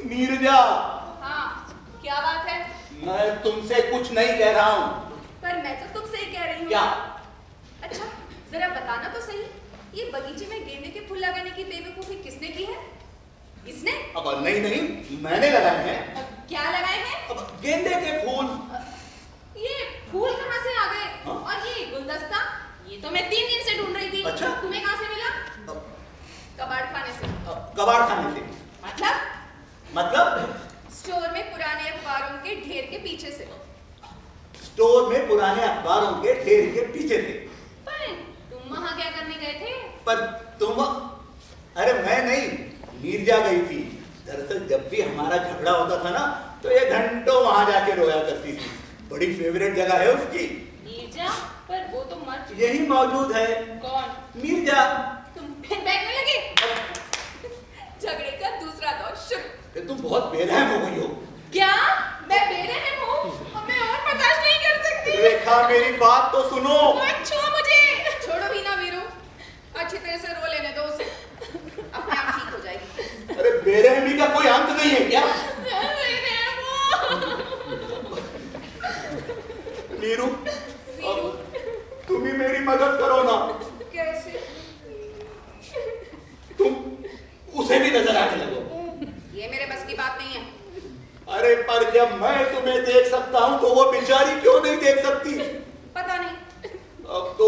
नीरजा। हाँ, क्या बात है? मैं तुमसे कुछ नहीं कह रहा हूँ। पर मैं तो तुमसे ही कह रही हूँ। क्या? अच्छा, जरा बताना तो सही, ये बगीचे में गेंदे के फूल लगाने की बेवकूफी किसने की है? किसने? अब नहीं नहीं, मैंने लगाए हैं। क्या लगाए हैं? अब गेंदे के फूल। ये फूल कहाँ से आ गए? हाँ? और ये गुलदस्ता, ये तो मैं 3 दिन से ढूंढ रही थी। अच्छा? तुम्हें कहाँ से मिला? कबाड़ खाने से। कबाड़ खाने से? मतलब स्टोर में पुराने अखबारों के ढेर के पीछे से। स्टोर में पुराने अखबारों के ढेर के पीछे से? पर तुम वहाँ क्या करने गए थे? पर तुम? अरे मैं नहीं, नीरजा गई थी। दरअसल जब भी हमारा झगड़ा होता था ना, तो ये घंटों वहां जाके रोया करती थी। बड़ी फेवरेट जगह है उसकी। नीरजा? पर वो तो मर चुकी। यही मौजूद है। कौन? नीरजा। तुम फिर बैठने लगे? झगड़े का दूसरा दौर शुरू। तुम बहुत बेरहम हो गई हो। क्या? मैं बेरहम हूँ? मैं और बर्दाश्त नहीं कर सकती। रेखा, मेरी बात तो सुनो। छोड़ो मुझे। छोड़ो भी ना वीरू, अच्छी तरह से रो लेने दो उसे, अपने आप ठीक हो जाएगी। अरे बेरहमी का कोई अंत नहीं है क्या? नीरू, तुम ही मेरी मदद करो ना। कैसे? तुम उसे भी नजर आने लगो। ये मेरे बस की बात नहीं है। अरे पर जब मैं तुम्हें देख सकता हूँ तो वो बेचारी क्यों नहीं देख सकती? पता नहीं। अब तो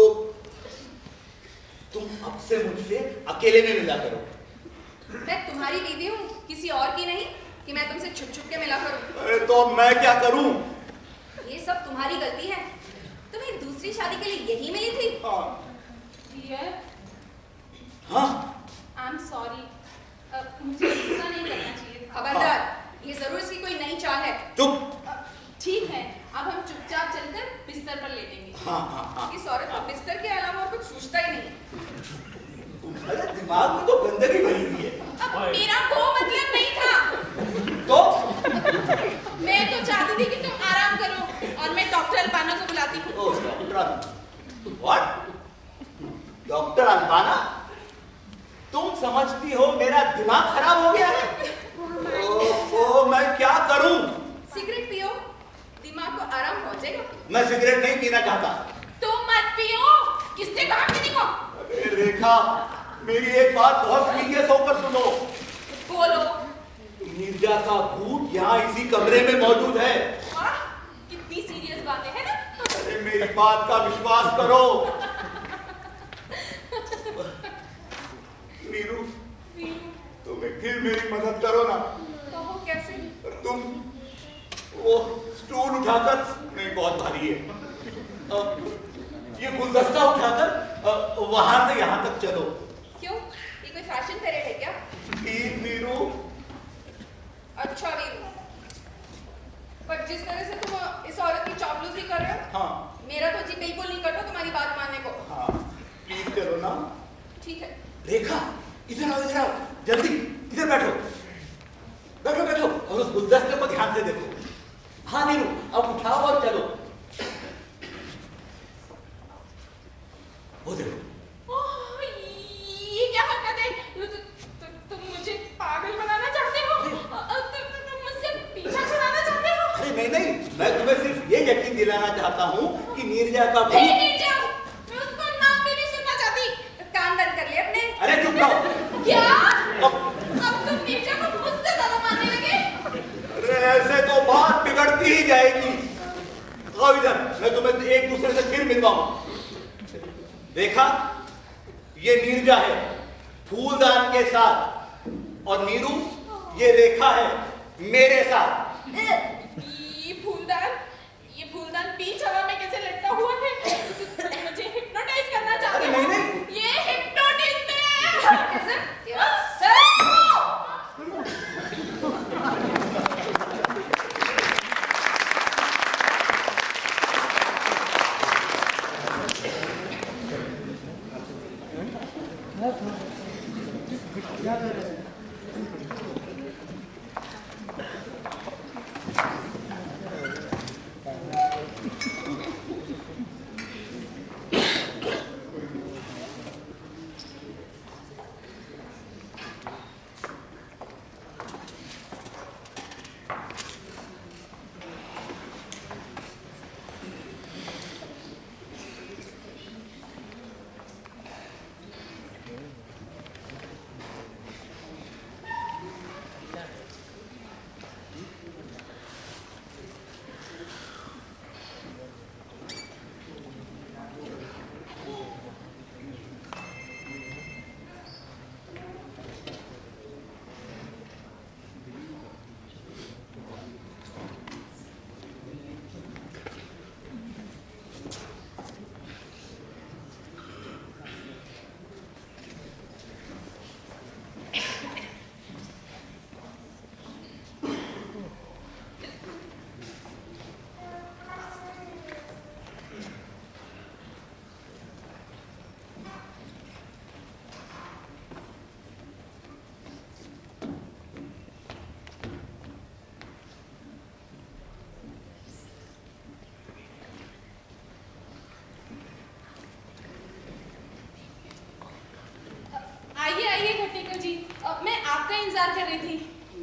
तुम अब से मुझसे अकेले में मिला करो। मैं तुम्हारी बीवी हूँ, किसी और की नहीं कि मैं तुमसे छुप छुप के मिला करूँ। अरे तो अब मैं क्या करूँ? ये सब तुम्हारी गलती है। तुम्हें दूसरी शादी के लिए यही मिली थी। हाँ। हाँ? I'm sorry। मुझे गुस्सा नहीं करना चाहिए। खबरदार, ये जरूर इसकी कोई नई चाल है। चुप। ठीक है, अब हम चुपचाप चलकर बिस्तर पर लेटेंगे। हाँ। इस औरत को बिस्तर के अलावा और कुछ सूझता ही नहीं। तुम्हारे दिमाग में तो गंदगी भरी हुई है। अब मेरा वो मतलब नहीं था। तो? मैं तो चाहती थी कि तुम आराम करो और मैं डॉक्टर अल्बाना को बुलाती हूँ। डॉक्टर अल्बाना? तुम समझती हो मेरा दिमाग खराब हो गया है? ओह, मैं क्या करूं? सिगरेट पियो, दिमाग को आराम पहुंचेगा। मैं सिगरेट नहीं पीना चाहता। तो मत पियो। किसने कहा पीने को? अरे रेखा, मेरी एक बात बहुत सीरियस होकर सुनो। बोलो। नीरजा का भूत यहाँ इसी कमरे में मौजूद है। वाह, कितनी सीरियस बातें हैं ना? अरे मेरी बात का विश्वास करो। नीरू, तुम्हें फिर मेरी मदद करो ना। कहो कैसे? तुम वो स्टूल उठाकर, नहीं बहुत भारी है, ये गुलदस्ता उठाकर वहां से यहाँ तक चलो। क्यों? ये कोई फैशन परेड है क्या? प्लीज नीरू। अच्छा वीरू, पर जिस तरह से तुम इस औरत की चापलूसी कर रहे हो, हाँ। मेरा तो जी बिल्कुल नहीं करता तुम्हारी बात मानने को। हाँ, प्लीज करो ना। ठीक है। रेखा, इधर आओ, जल्दी इधर बैठो। बैठो और उस गुलदस्ते को ध्यान से देखो। हाँ नीरू, अब उठाओ और चलो। वो देखो। ये क्या हरकत है? तुम मुझे पागल बनाना चाहते हो? तुम मुझसे पीछा छुड़ाना चाहते हो? अरे नहीं, मैं तुम्हें सिर्फ ये यकीन दिलाना चाहता हूँ कि नीरजा का नीरजा, मैं उसको नाम भी नहीं सुनना चाहती। कान बंद कर ले अपने। अरे चुप रहो। क्या? अब तुम नीरजा को मुझसे ज्यादा मानने लगे? अरे ऐसे तो बात बिगड़ती ही जाएगी। आओ इधर, मैं तुम्हें एक दूसरे से फिर मिलवाऊं। देखा, ये नीरजा है फूलदान के साथ, और नीरू ये रेखा है मेरे साथ। ये फूलदान बीच हवा में कैसे लटका हुआ है? मुझे हिप्नोटाइज करना चाहते हो? नहीं। ये हिप्नोटिज्म है। कैसे?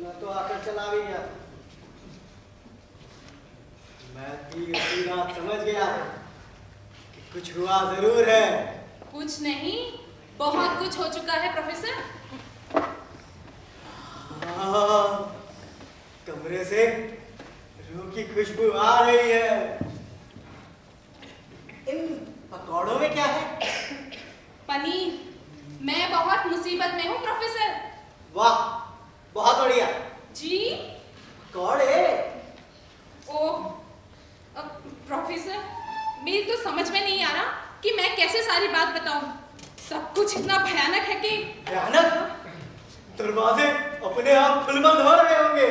मैं तो आकर चला भी गया। मैं भी उसी रात समझ गया कि कुछ हुआ जरूर है। कुछ नहीं, बहुत कुछ हो चुका है प्रोफेसर। कमरे से रूह की खुशबू आ रही है। इन पकौड़ों में क्या है? पनीर। मैं बहुत मुसीबत में हूँ प्रोफेसर। वाह, बहुत बढ़िया। जी? पकौड़े? ओह, प्रोफेसर, मेरी तो समझ में नहीं आ रहा कि मैं कैसे सारी बात बताऊं। सब कुछ इतना भयानक है कि। भयानक? दरवाजे अपने आप खुल बंद हो रहे होंगे,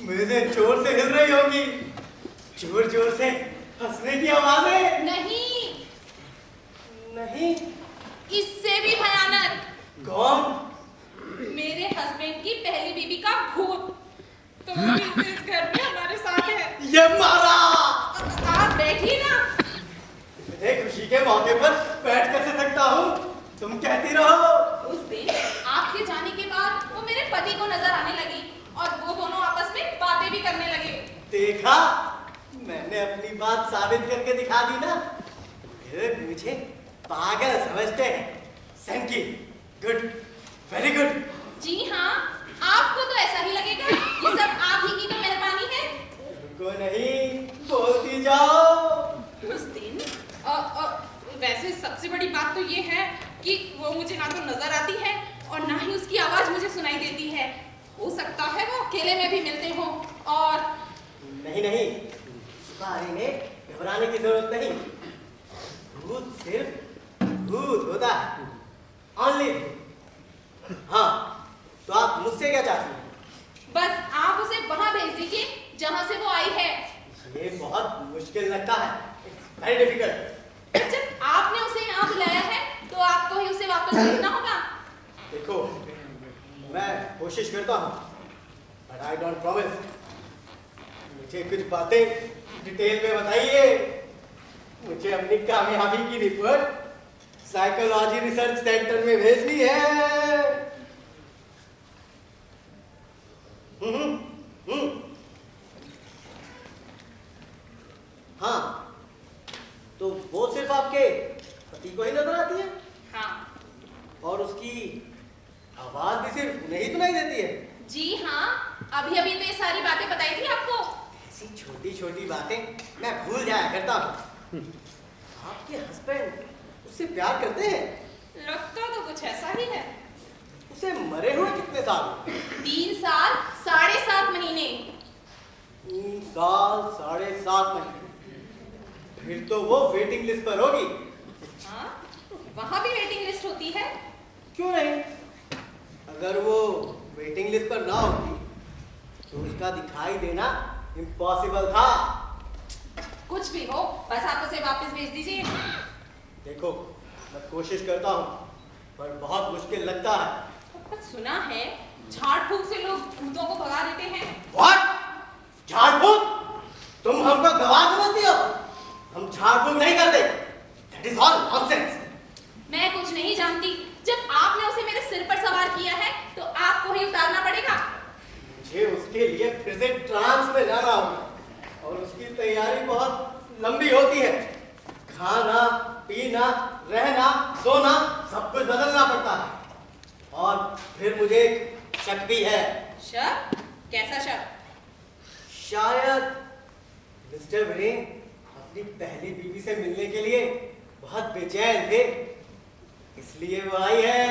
मेजें जोर से हिल रही होंगी, जोर जोर से हंसने की आवाजें। नहीं नहीं, इससे भी भयानक। कौन? मेरे हस्बैंड की पहली बीवी का भूत। तो इस घर में हमारे साथ है। ये मारा। आप बैठिए ना। इतने खुशी के मौके पर बैठ कैसे सकता हूँ? तुम कहती रहो। उस दिन आपके जाने के बाद वो मेरे पति को नजर आने लगी और वो दोनों आपस में बातें भी करने लगे। देखा, मैंने अपनी बात साबित करके दिखा दी ना। फिर मुझे पागल समझते हैं। Thank you, good, very good. जी हाँ, आपको तो ऐसा ही लगेगा। ये सब आप ही की तो मेहरबानी है। रुको नहीं, बोलती जाओ। उस दिन वैसे सबसे बड़ी बात तो ये है कि वो मुझे ना तो नजर आती है और ना ही उसकी आवाज मुझे सुनाई देती है। हो सकता है वो अकेले में भी मिलते हो। और नहीं नहीं, इस बारे में घबराने की जरूरत नहीं। भूत सिर्फ भूत होता है, ओनली। हाँ, तो आप मुझसे क्या चाहती हैं? बस आप उसे वहां भेज दीजिए जहां से वो आई है। ये बहुत मुश्किल लगता है, वेरी डिफिकल्ट। जब आपने उसे यहाँ बुलाया है तो आपको ही उसे वापस भेजना होगा। देखो, मैं कोशिश करता हूँ, बट आई डोंट प्रॉमिस। मुझे कुछ बातें डिटेल में बताइए। मुझे अपनी कामयाबी की रिपोर्ट साइकोलॉजी रिसर्च सेंटर में भेजनी है। हाँ, तो वो सिर्फ आपके पति को ही नजर आती है? हाँ। और उसकी आवाज भी सिर्फ उन्हें ही सुनाई देती है? जी हाँ, अभी अभी तो ये सारी बातें बताई थी आपको। ऐसी छोटी छोटी बातें मैं भूल जाया करता हूँ। आपके हस्बैंड उससे प्यार करते हैं? लगता तो कुछ ऐसा ही है। उसे मरे हुए कितने साल? 3 साल 7.5 महीने। 3 साल 7.5 महीने। फिर तो वो वेटिंग लिस्ट पर होगी। हाँ, वहाँ भी वेटिंग लिस्ट होती है। क्यों नहीं? अगर वो वेटिंग लिस्ट पर ना होती तो उसका दिखाई देना इम्पॉसिबल था। कुछ भी हो, बस आप उसे वापस भेज दीजिए। देखो, मैं कोशिश करता हूँ, पर बहुत मुश्किल लगता है। पर सुना है झाड़ फूक से लोग भूतों को भगा देते हैं। What? झाड़ फूक? तुम हमको गवाह समझती हो? हम झाड़ फूक नहीं करते। That is all nonsense. मैं कुछ नहीं जानती। जब आपने उसे मेरे सिर पर सवार किया है तो आपको ही उतारना पड़ेगा। मुझे उसके लिए फिर से ट्रांस में जाना होगा और उसकी तैयारी बहुत लंबी होती है। खाना, पीना, रहना, सोना सब कुछ बदलना पड़ता है। और फिर मुझे शक भी है। शक? कैसा शक? शायद मिस्टर विरेन अपनी पहली बीवी से मिलने के लिए बहुत बेचैन थे, इसलिए वो आई है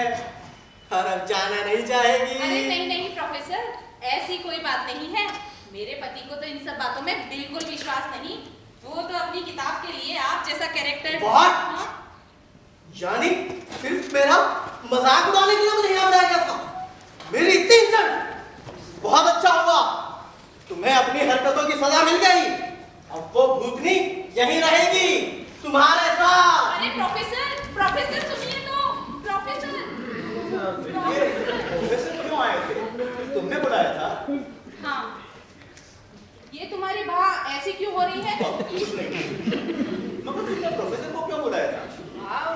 और अब जाना नहीं चाहेगी। अरे नहीं नहीं प्रोफेसर, ऐसी कोई बात नहीं है। मेरे पति को तो इन सब बातों में बिल्कुल विश्वास नहीं। वो तो अपनी किताब के लिए आप जैसा कैरेक्टर। What? यानी सिर्फ मेरा मजाक उड़ाने के लिए मुझे यहाँ बुलाया गया था? मेरी इतनी इंसल्ट? बहुत अच्छा हुआ, तुम्हें अपनी हरकतों की सजा मिल गई। अब वो भूतनी यहीं रहेगी तुम्हारे साथ। अरे प्रोफेसर, प्रोफेसर सुनिए तो। प्रोफेसर क्यों आए थे? तुमने बुलाया था? हाँ, ये तुम्हारी बात ऐसी क्यों हो रही है? कुछ नहीं, मगर तुमने प्रोफेसर को क्यों बुलाया था? वाह,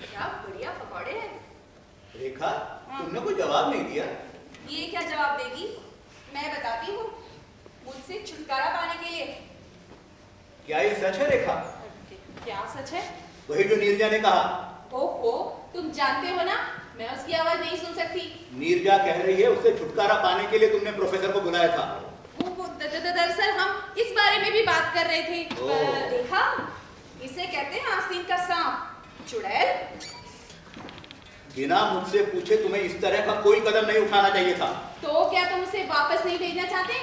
क्या बढ़िया पकौड़े हैं। रेखा, तुमने कोई जवाब नहीं दिया। ये क्या जवाब देगी? मैं बताती हूँ, मुझसे छुटकारा पाने के लिए। क्या ये सच है रेखा? क्या सच है? वही जो नीरजा ने कहा। ओहो, तुम जानते हो ना, मैं उसकी आवाज नहीं सुन सकती। नीरजा कह रही है उससे छुटकारा पाने के लिए तुमने प्रोफेसर को बुलाया था। दरअसल हम इस बारे में भी बात कर रहे थे। देखा, इसे कहते हैं आस्तीन का सांप, चुड़ैल। बिना मुझसे पूछे तुम्हें इस तरह का कोई कदम नहीं उठाना चाहिए था। तो क्या तुम उसे वापस नहीं भेजना चाहते?